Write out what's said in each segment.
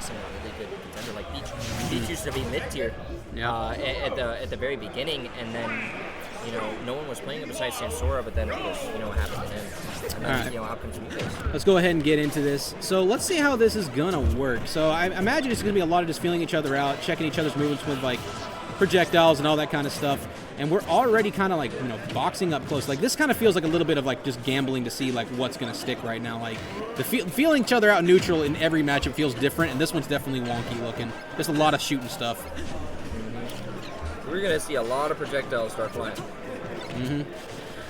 facing a really good contender like Peach. Peach used to be mid-tier at the very beginning, and then no one was playing it besides Sansora, but then of course what happened to him, and then out comes Meow. Let's go ahead and get into this. So let's see how this is gonna work. So I imagine it's gonna be a lot of just feeling each other out, checking each other's movements with like projectiles and all that kind of stuff. And we're already kind of like, boxing up close. Like, this kind of feels like a little bit of like just gambling to see like what's going to stick right now. Like, the feeling each other out neutral in every matchup feels different, and this one's definitely wonky looking. Just a lot of shooting stuff. Mm-hmm. We're going to see a lot of projectiles start flying. Mm-hmm.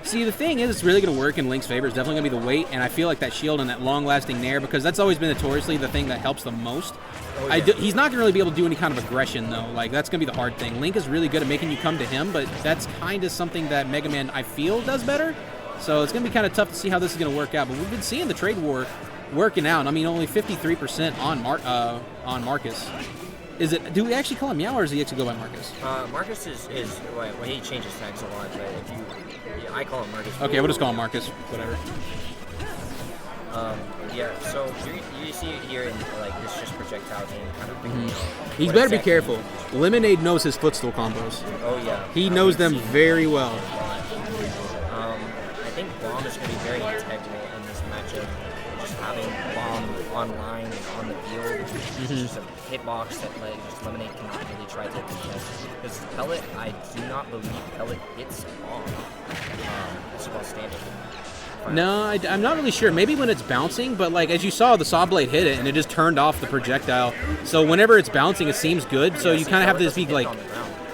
See, the thing is, it's really going to work in Link's favor. It's definitely going to be the weight, and I feel like that shield and that long-lasting nair, because that's always been notoriously the thing that helps the most. Oh, yeah. He's not going to really be able to do any kind of aggression, though. Like, that's going to be the hard thing. Link is really good at making you come to him, but that's kind of something that Megaman, I feel, does better. So it's going to be kind of tough to see how this is going to work out. But we've been seeing the trade war working out. I mean, only 53% on Marcus. Do we actually call him Meow, or does he actually go by Marcus? Marcus is well, he changes tags a lot, but I call him Marcus. Okay, we'll just call him Marcus. Whatever. Yeah, so you see it here in like this just projectile game kind of thing. He's better be careful. Lem0nade knows his footstool combos. Oh yeah. He knows them very well. I think Bomb is going to be very integral in this matchup. Just having Bomb online and on the field, it's just a hitbox that just Lem0nade cannot really try to contest. Because Pellet, I do not believe Pellet hits Bomb. This is while standing. No, I'm not really sure. Maybe when it's bouncing, but like as you saw, the saw blade hit it and it just turned off the projectile. So whenever it's bouncing, it seems good. So you kind of have to just be like,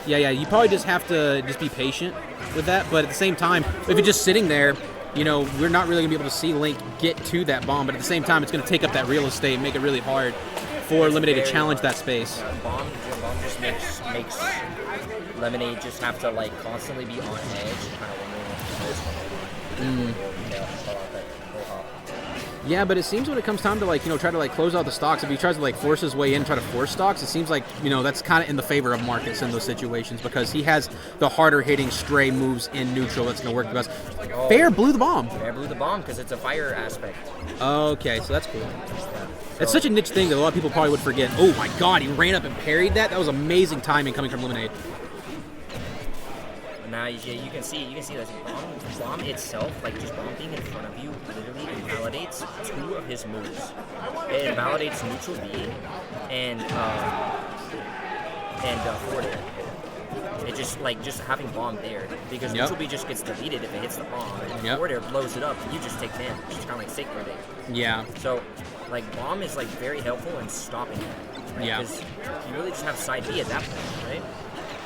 you probably just have to just be patient with that. But at the same time, if it's just sitting there, we're not really gonna be able to see Link get to that bomb. But at the same time, it's gonna take up that real estate and make it really hard for Lem0nade to challenge that space. Bomb just makes Lem0nade just have to like constantly be on edge, kind of wondering what to do. Yeah, but it seems when it comes time to like try to like close out the stocks, if he tries to like force his way in, try to force stocks, it seems like that's kind of in the favor of Marcus in those situations because he has the harder hitting stray moves in neutral that's gonna work the best. Fair blew the bomb. Fair blew the bomb because it's a fire aspect. Okay, so that's cool. It's such a niche thing that a lot of people probably would forget. Oh my God, he ran up and parried that. That was amazing timing coming from Lem0nade. Now you can see that bomb itself, like just Bomb being in front of you, literally invalidates two of his moves. It invalidates neutral B and forward air. It just having Bomb there because neutral B just gets deleted if it hits the bomb, and forward air blows it up, and you just take damage. It's kind of like sacred air. Yeah. So like Bomb is like very helpful in stopping it. Right? Yeah. Because you really just have side B at that point, right?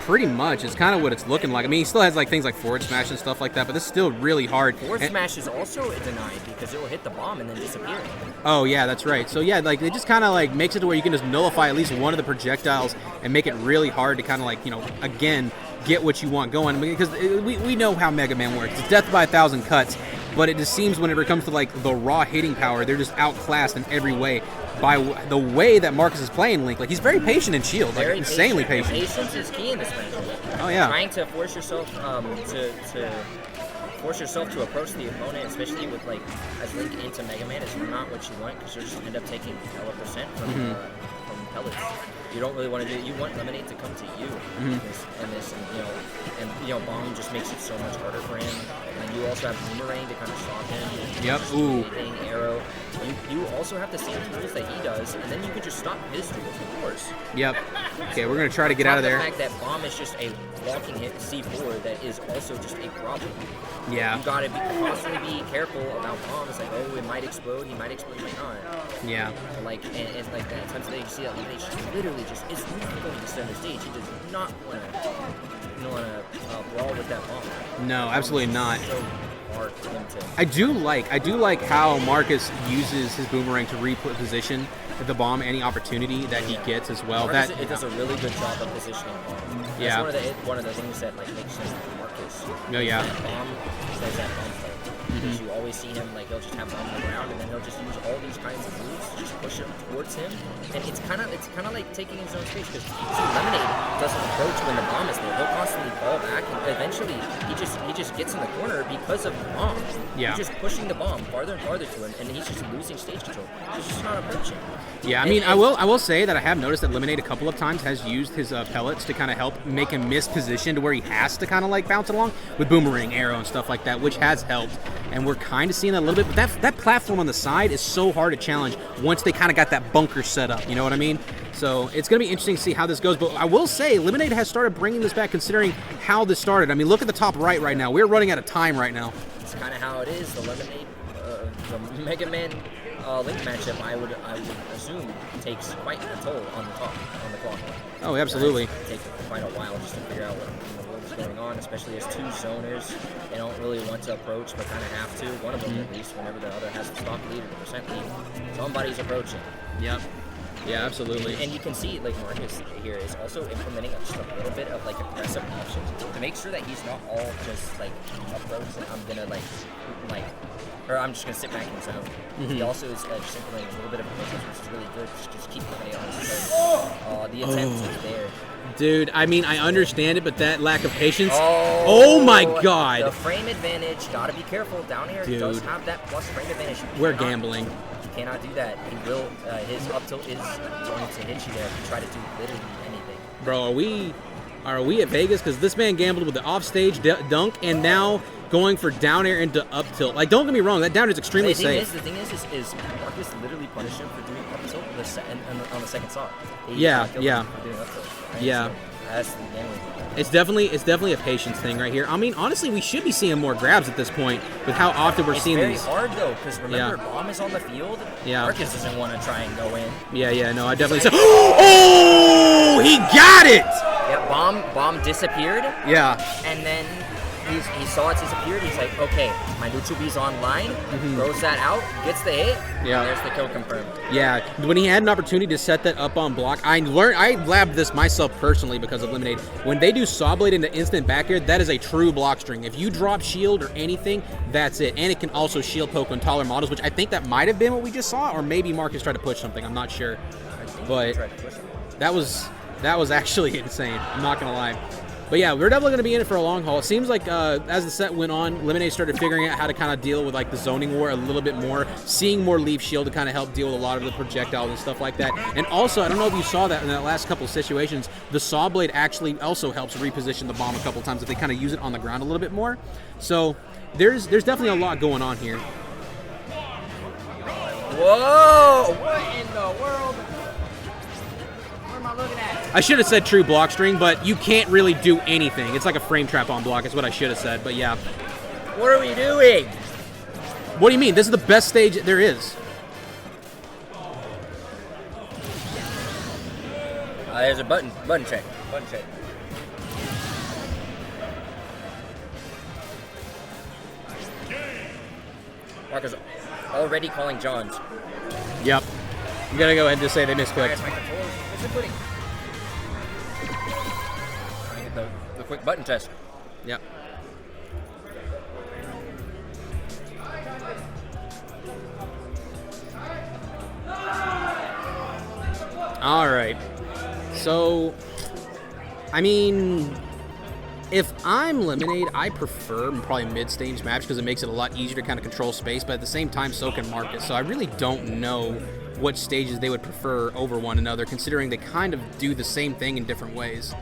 Pretty much. It's kind of what it's looking like. I mean, he still has like things like forward smash and stuff like that, but this is still really hard. Forward smash is also denied because it will hit the bomb and then disappear. Oh yeah, that's right. So yeah, like it just kind of like makes it to where you can just nullify at least one of the projectiles and make it really hard to kind of like again get what you want going because we know how Mega Man works. It's death by 1,000 cuts, but it just seems whenever it comes to like the raw hitting power, they're just outclassed in every way. By the way that Marcus is playing Link, like he's very patient in Shield, like insanely patient. Patience is key in this match. Oh yeah. Trying to force yourself to approach the opponent, especially with like as Link into Megaman, is not what you want because you'll just end up taking 1% from pellets. You don't really want to do it. You want Lem0nade to come to you, and Bomb just makes it so much harder for him. And you also have Boomerang to kind of stop him. Yep. Ooh. Arrow. You also have the same tools that he does, and then you can just stop his tools, of course. Yep. Okay, we're gonna try to get out of there. The fact that Bomb is just a walking hit C4 that is also just a problem. Yeah. You gotta constantly be careful about Bomb. It's like, oh, it might explode, he might not. Yeah. Like, and like the times that you see that Lem0nade literally just is not going to center stage. He does not want to brawl with that Bomb. No, absolutely not. So hard for him to. I do like how Marcus uses his Boomerang to reposition the bomb any opportunity that he gets as well. It does a really good job of positioning Bomb. Yeah. That's one of the things that like makes sense for Marcus. Oh yeah. Bomb does that Bomb play. Because you always see him like he'll just have Bomb on the ground and then he'll just use all these kinds of moves to just push him towards him. And it's kind of like taking his own space because Lem0nade doesn't approach when the Bomb is there. He'll constantly fall back and eventually he just gets in the corner because of the Bomb. Yeah. He's just pushing the Bomb farther and farther to him and he's just losing stage control. He's just not approaching. Yeah, I mean, I will say that I have noticed that Lem0nade a couple of times has used his pellets to kind of help make him miss position to where he has to kind of like bounce it along with boomerang, arrow, and stuff like that, which has helped. And we're kind of seeing that a little bit. But that platform on the side is so hard to challenge once they kind of got that bunker set up. You know what I mean? So it's going to be interesting to see how this goes. But I will say, Lem0nade has started bringing this back considering how this started. I mean, look at the top right now. We're running out of time right now. It's kind of how it is. The Lem0nade, the Megaman Link matchup, I would assume, takes quite a toll on the clock. Oh, absolutely. It takes quite a while just to figure out what's going on, especially as two zoners. They don't really want to approach, but kind of have to. One of them, at least, whenever the other has the stock lead or the percent lead, somebody's approaching. Yep. Yeah, absolutely. And you can see, like, Marcus here is also implementing just a little bit of, like, aggressive options to make sure that he's not all just, like, approach and I'm going to, or I'm just going to sit back in zone. He also is just implementing a little bit of approaches, which is really good. Just keep Lem0nade on his toes. The attempt is there. Dude, I mean, I understand it, but that lack of patience. Oh my God. The frame advantage, gotta be careful. Down here, he does have that plus frame advantage. We're gambling. You cannot do that. He will, his up tilt is going to hit you there if you try to do literally anything. Bro, are we at Vegas? Because this man gambled with the offstage dunk and now going for down air into up tilt. Like, don't get me wrong, that down air is extremely safe. The thing is Marcus literally punished him for doing up tilt on the second saw. Yeah. For doing up tilt, right? Yeah. So that's the gambling. It's definitely a patience thing right here. I mean, honestly, we should be seeing more grabs at this point with how often we're seeing these. It's very hard, though, because remember, Bomb is on the field. Yeah. Marcus doesn't want to try and go in. Yeah, no, I definitely said, oh, he got it! Yeah, Bomb disappeared. Yeah. And then he saw it disappeared. He's like, okay, my neutral B's online. Throws that out, gets the hit. Yeah. And there's the kill confirmed. Yeah, when he had an opportunity to set that up on block, I labbed this myself personally because of Lem0nade. When they do saw blade into instant back air, that is a true block string. If you drop shield or anything, that's it. And it can also shield poke on taller models, which I think that might have been what we just saw, or maybe Marcus tried to push something. I'm not sure. But that was actually insane. I'm not gonna lie. But yeah, we're definitely going to be in it for a long haul. It seems like as the set went on, Lem0nade started figuring out how to kind of deal with like the zoning war a little bit more, seeing more leaf shield to kind of help deal with a lot of the projectiles and stuff like that. And also, I don't know if you saw that in that last couple of situations, the saw blade actually also helps reposition the bomb a couple times if they kind of use it on the ground a little bit more. So there's definitely a lot going on here. Whoa! What in the world? Looking at? I should have said true block string, but you can't really do anything. It's like a frame trap on block is what I should have said, but yeah. What are we doing? What do you mean? This is the best stage there is. There's a button check. Marcus already calling Johns. Yep. I'm gonna go ahead and just say they misclicked. The quick button test. Yep. All right. So, I mean, if I'm Lem0nade, I prefer probably mid-stage match because it makes it a lot easier to kind of control space, but at the same time, so can Marcus. So I really don't know what stages they would prefer over one another, considering they kind of do the same thing in different ways.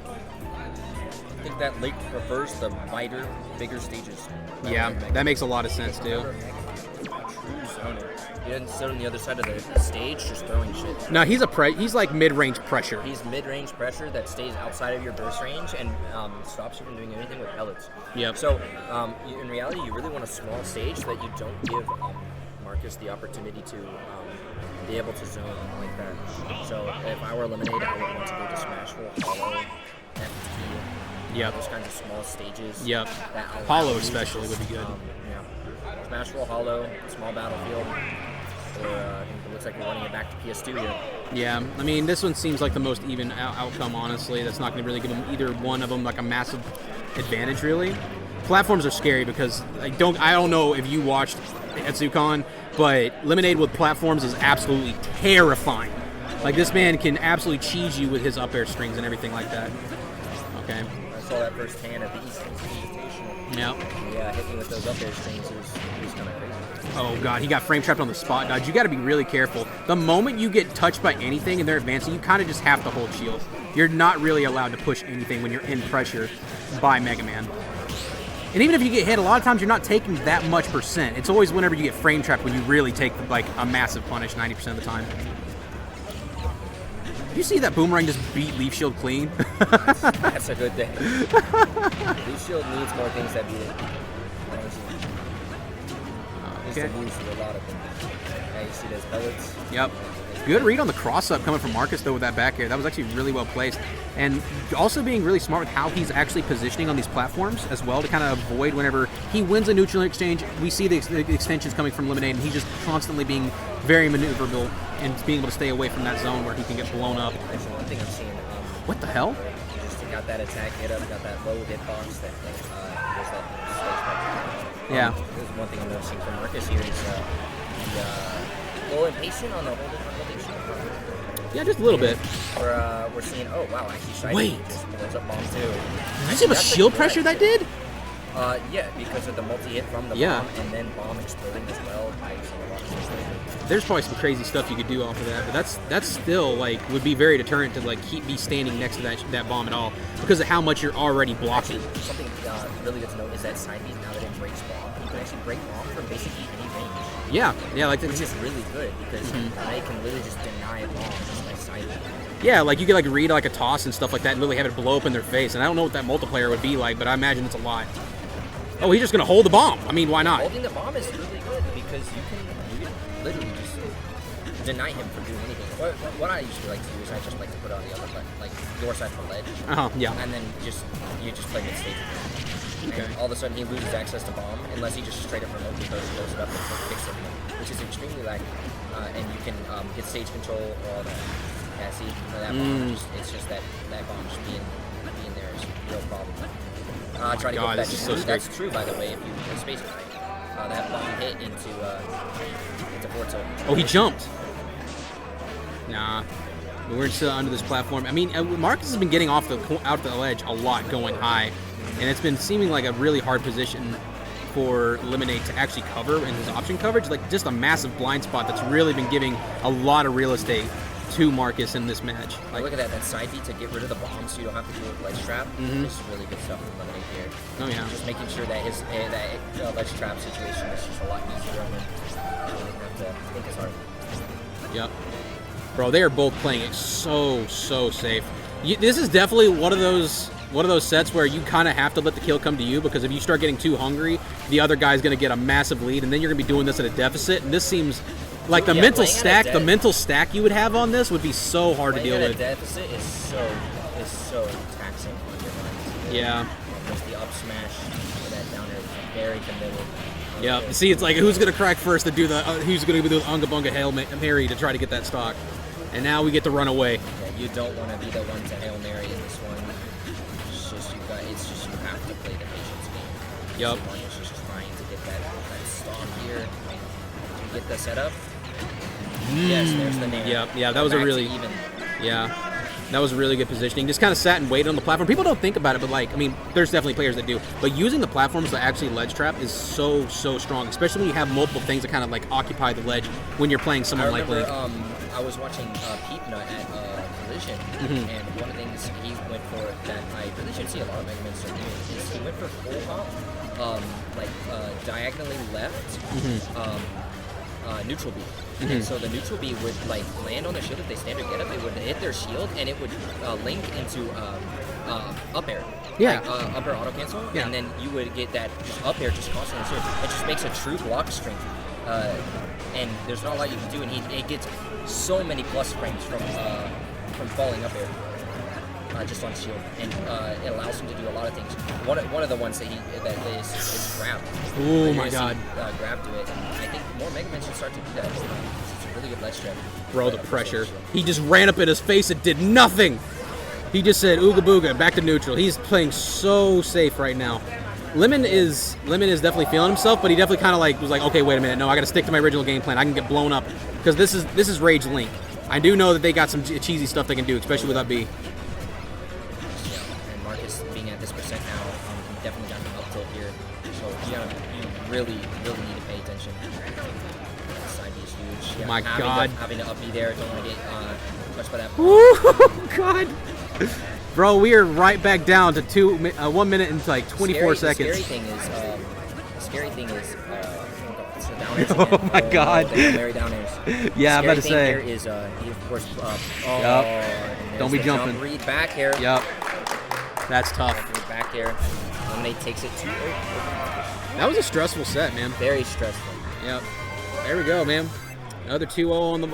I think that Lake prefers the wider, bigger stages. Yeah, that makes a lot of sense too. He doesn't sit on the other side of the stage just throwing shit. No, he's like mid-range pressure. He's mid-range pressure that stays outside of your burst range and stops you from doing anything with pellets. Yep. So in reality, you really want a small stage so that you don't give Marcus the opportunity to be able to zone like that. So if I were Lem0nade, I would want to go to Smashville, Hollow, FT. Yep. Those kinds of small stages. Yep. Hollow especially would be good. Yeah. Smashville, Hollow, small battlefield. Or it looks like we're running it back to PS2 here. Yeah, I mean, this one seems like the most even outcome, honestly. That's not going to really give them either one of them like a massive advantage, really. Platforms are scary because I don't know if you watched Etsukon, but Lem0nade with platforms is absolutely terrifying. Like, this man can absolutely cheese you with his up air strings and everything like that. Okay. I saw that firsthand at the East Invitational. Yeah. Yeah, hitting with those up air strings is kind of crazy. Oh god, he got frame trapped on the spot dodge. You got to be really careful. The moment you get touched by anything and they're advancing, you kind of just have to hold shield. You're not really allowed to push anything when you're in pressure by Mega Man. And even if you get hit, a lot of times you're not taking that much percent. It's always whenever you get frame trapped when you really take like a massive punish 90% of the time. Did you see that Boomerang just beat Leaf Shield clean? That's a good thing. Leaf Shield needs more things that beat it. Needs to lose to a lot of things. Yeah, you see those pellets? Yep. Good read on the cross-up coming from Marcus, though, with that back air. That was actually really well placed. And also being really smart with how he's actually positioning on these platforms as well to kind of avoid whenever he wins a neutral exchange. We see the extensions coming from Lem0nade, and he's just constantly being very maneuverable and being able to stay away from that zone where he can get blown up. Actually, one thing I'm seeing... what the hell? He just got that attack hit up, got that low hitbox that there's that space. Yeah. There's one thing I'm noticing from Marcus here is a little impatient on the holding shield. Yeah, just a little bit. We're seeing, oh wow, actually Shiny just blows up bomb too. Did you see how much shield pressure that did? Yeah, because of the multi-hit from the bomb and then bomb exploding as well. There's probably some crazy stuff you could do off of that, but that's still like would be very deterrent to like be standing next to that bomb at all because of how much you're already blocking. Actually, something really good to note is that side beat, now that it breaks bomb, you can actually break bomb from basically any range. Yeah, like which is really good because they can literally just deny a bomb just by side beat. Yeah, like you could like read like a toss and stuff like that and literally have it blow up in their face. And I don't know what that multiplayer would be like, but I imagine it's a lot. Oh, he's just gonna hold the bomb. I mean, why not? Holding the bomb is really good because you can literally just deny him from doing anything. What I usually like to do is I just like to put it on the other side, like your side for ledge. Yeah. And then you just play mid stage. Okay. And all of a sudden he loses access to bomb unless he just straight up remotely blows it up and picks it, which is extremely laggy. And you can get stage control or all that. Yeah, see, that bomb it's just that bomb just being there is a real problem. Try to go for that. So that's true, by the way, if you space it right. That bomb hit into Forza. Oh, he jumped. Nah, we're still under this platform. I mean, Marcus has been getting out the ledge a lot, going high, and it's been seeming like a really hard position for Lem0nade to actually cover in his option coverage. Like just a massive blind spot that's really been giving a lot of real estate to Marcus in this match. Like, look at that side beat to get rid of the bomb so you don't have to deal with ledge trap. It's really good stuff from Lem0nade here. Oh yeah. Just making sure that his ledge trap situation is just a lot easier on him. You don't have to think as hard. Yep. Bro, they are both playing it so safe. This is definitely one of those sets where you kind of have to let the kill come to you, because if you start getting too hungry, the other guy's going to get a massive lead, and then you're going to be doing this at a deficit. And this seems like the mental stack you would have on this would be so hard to deal with. The deficit is so taxing on your mind. Yeah. Just the up smash with that down air is very committed. Yeah. See, it's like who's going to crack first to do the who's going to do the Unga Bunga Hail Mary to try to get that stock. And now we get to run away. Yeah, you don't want to be the one to Hail Mary in this one. It's just you have to play the patience game. Yep. It's just trying to get that stock here. To get the setup. Yes, there's the nair. Yeah, that was a really even. Yeah. That was really good positioning. Just kind of sat and waited on the platform. People don't think about it, but like, I mean, there's definitely players that do. But using the platforms to actually ledge trap is so strong, especially when you have multiple things that kind of like occupy the ledge when you're playing someone like Link. I was watching Peep Nut at Collision, and one of the things he went for that I really should see a lot of Megaman so new is he went for full hop, diagonally left, neutral B. And so the neutral B would like land on their shield if they stand or get up. It would hit their shield and it would link into up air. Yeah. Like, up air auto cancel. Yeah. And then you would get that just up air just constantly. It just makes a true block strength. And there's not a lot you can do. And he gets so many plus frames from falling up air. Just on shield, and it allows him to do a lot of things. One of the ones that is grab. Oh my god! Grab to it, and I think more Megaman should start to do that. It's a really good ledge trap. Bro, the pressure. He just ran up in his face and did nothing. He just said ooga booga, back to neutral. He's playing so safe right now. Lemon is definitely feeling himself, but he definitely kind of like was like, okay, wait a minute, no, I got to stick to my original game plan. I can get blown up because this is Rage Link. I do know that they got some cheesy stuff they can do, especially with up B. Being at this percent now, definitely got an up tilt here. So you really need to pay attention. Yeah, My God. Having to up B there. Don't want to get touched by that. Oh, God. Bro, we are right back down to 1 minute and like 24 seconds. The scary thing is, it's the downers again. Oh my God. Very downers. Yeah, I'm about to say. Here is, he of course, Yep. Don't be jumping. Jump read back here. Yep. That's tough. Back here. Lemonade takes it to. That was a stressful set, man. Very stressful. Yep. There we go, man. Another 2-0 on the